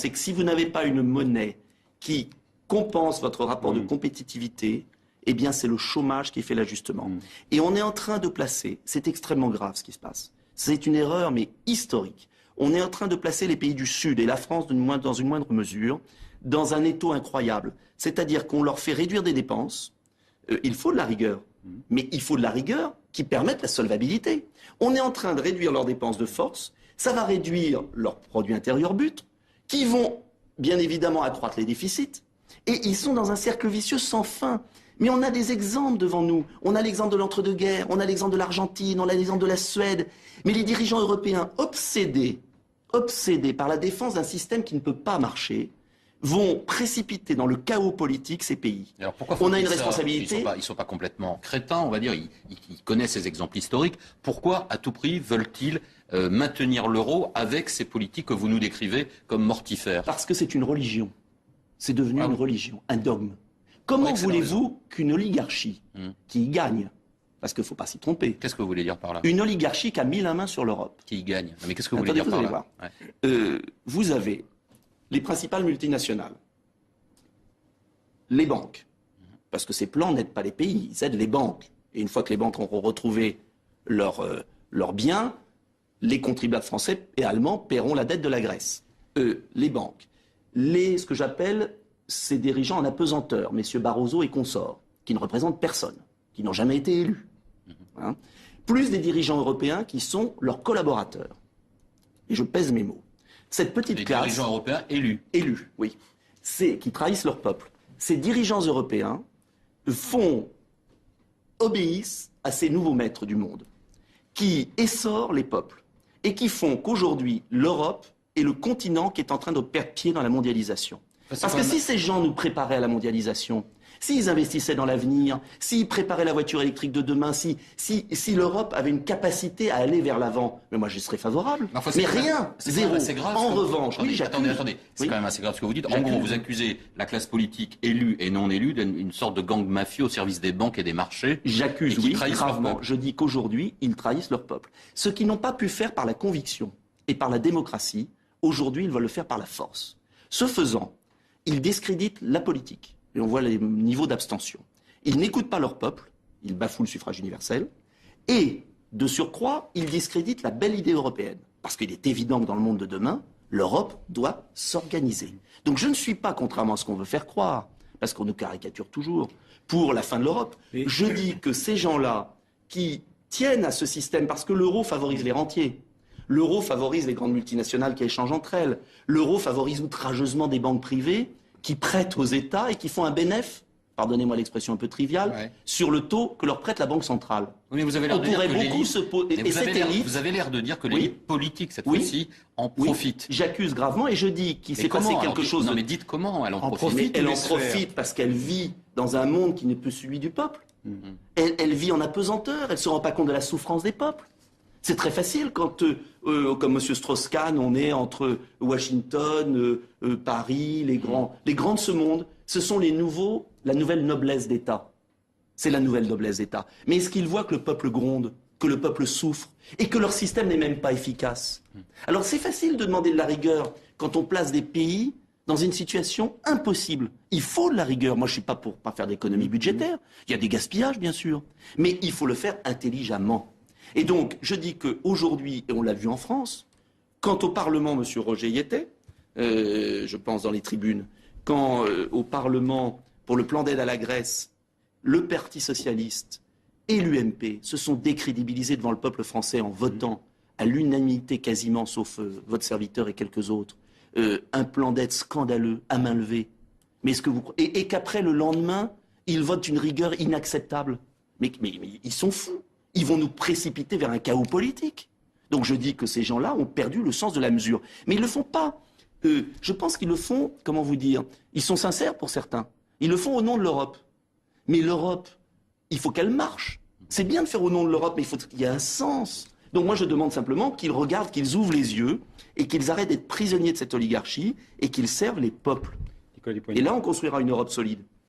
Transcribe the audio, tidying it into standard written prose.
c'est que si vous n'avez pas une monnaie qui compense votre rapport de compétitivité, eh bien c'est le chômage qui fait l'ajustement. Et on est en train de placer, c'est extrêmement grave ce qui se passe, c'est une erreur mais historique, on est en train de placer les pays du Sud et la France dans une moindre mesure dans un étau incroyable. C'est-à-dire qu'on leur fait réduire des dépenses, il faut de la rigueur, mais il faut de la rigueur qui permette la solvabilité. On est en train de réduire leurs dépenses de force, ça va réduire leur produit intérieur brut, qui vont bien évidemment accroître les déficits, et ils sont dans un cercle vicieux sans fin. Mais on a des exemples devant nous. On a l'exemple de l'entre-deux-guerres, on a l'exemple de l'Argentine, on a l'exemple de la Suède. Mais les dirigeants européens, obsédés par la défense d'un système qui ne peut pas marcher, vont précipiter dans le chaos politique ces pays. Alors pourquoi on a une responsabilité. Ils ne sont pas complètement crétins, on va dire, ils connaissent ces exemples historiques. Pourquoi, à tout prix, veulent-ils maintenir l'euro avec ces politiques que vous nous décrivez comme mortifères? Parce que c'est une religion. C'est devenu une religion, un dogme. Comment voulez-vous qu'une oligarchie qui gagne, parce qu'il ne faut pas s'y tromper. Qu'est-ce que vous voulez dire par là? Une oligarchie qui a mis la main sur l'Europe. Qui gagne. Non, mais qu'est-ce que vous voulez dire par là? Vous avez les principales multinationales, les banques, parce que ces plans n'aident pas les pays, ils aident les banques. Et une fois que les banques auront retrouvé leurs biens, les contribuables français et allemands paieront la dette de la Grèce. Les banques, ce que j'appelle ces dirigeants en apesanteur, messieurs Barroso et consorts, qui ne représentent personne, qui n'ont jamais été élus. Plus des dirigeants européens qui sont leurs collaborateurs. Et je pèse mes mots. Cette petite classe... Les dirigeants européens élus. Élus, oui. Qui trahissent leur peuple. Ces dirigeants européens obéissent à ces nouveaux maîtres du monde, qui essorent les peuples, et qui font qu'aujourd'hui, l'Europe est le continent qui est en train de perdre pied dans la mondialisation. Parce que si ces gens nous préparaient à la mondialisation, s'ils investissaient dans l'avenir, s'ils préparaient la voiture électrique de demain, si l'Europe avait une capacité à aller vers l'avant, mais moi je serais favorable. Mais rien, zéro. En revanche, attendez, c'est quand même assez grave ce que vous dites. En gros, vous accusez la classe politique élue et non élue d'une sorte de gang mafieux au service des banques et des marchés. J'accuse, oui, gravement. Je dis qu'aujourd'hui, ils trahissent leur peuple. Ce qu'ils n'ont pas pu faire par la conviction et par la démocratie, aujourd'hui, ils veulent le faire par la force. Ce faisant, ils discréditent la politique. Et on voit les niveaux d'abstention. Ils n'écoutent pas leur peuple, ils bafouent le suffrage universel, et, de surcroît, ils discréditent la belle idée européenne. Parce qu'il est évident que dans le monde de demain, l'Europe doit s'organiser. Donc je ne suis pas, contrairement à ce qu'on veut faire croire, parce qu'on nous caricature toujours, pour la fin de l'Europe. Je dis que ces gens-là, qui tiennent à ce système, parce que l'euro favorise les rentiers, l'euro favorise les grandes multinationales qui échangent entre elles, l'euro favorise outrageusement des banques privées, qui prêtent aux États et qui font un bénéfice, pardonnez-moi l'expression un peu triviale, sur le taux que leur prête la Banque centrale. Oui, mais vous avez l'air de dire que vous avez l'air de dire que l'élite politique, cette fois-ci, en profite. J'accuse gravement et je dis qu'il s'est passé quelque chose... Non, mais dites comment elle en profite. Elle en profite parce qu'elle vit dans un monde qui n'est plus celui du peuple. Elle vit en apesanteur, elle ne se rend pas compte de la souffrance des peuples. C'est très facile quand, comme M. Strauss-Kahn, on est entre Washington, Paris, les grands de ce monde. Ce sont la nouvelle noblesse d'État. C'est la nouvelle noblesse d'État. Mais est-ce qu'ils voient que le peuple gronde, que le peuple souffre, et que leur système n'est même pas efficace? Alors c'est facile de demander de la rigueur quand on place des pays dans une situation impossible. Il faut de la rigueur. Moi, je ne suis pas pour pas faire d'économie budgétaire. Il y a des gaspillages, bien sûr. Mais il faut le faire intelligemment. Et donc, je dis qu'aujourd'hui, et on l'a vu en France, quand au Parlement, M. Roger y était, je pense dans les tribunes, quand au Parlement, pour le plan d'aide à la Grèce, le Parti socialiste et l'UMP se sont décrédibilisés devant le peuple français en votant à l'unanimité quasiment, sauf votre serviteur et quelques autres, un plan d'aide scandaleux, à main levée. Mais est-ce que vous... et qu'après, le lendemain, ils votent une rigueur inacceptable. Mais ils sont fous. Ils vont nous précipiter vers un chaos politique. Donc je dis que ces gens-là ont perdu le sens de la mesure. Mais ils ne le font pas. Je pense qu'ils le font, comment vous dire, ils sont sincères pour certains. Ils le font au nom de l'Europe. Mais l'Europe, il faut qu'elle marche. C'est bien de faire au nom de l'Europe, mais il faut qu'il y ait un sens. Donc moi je demande simplement qu'ils regardent, qu'ils ouvrent les yeux et qu'ils arrêtent d'être prisonniers de cette oligarchie et qu'ils servent les peuples. Et là on construira une Europe solide.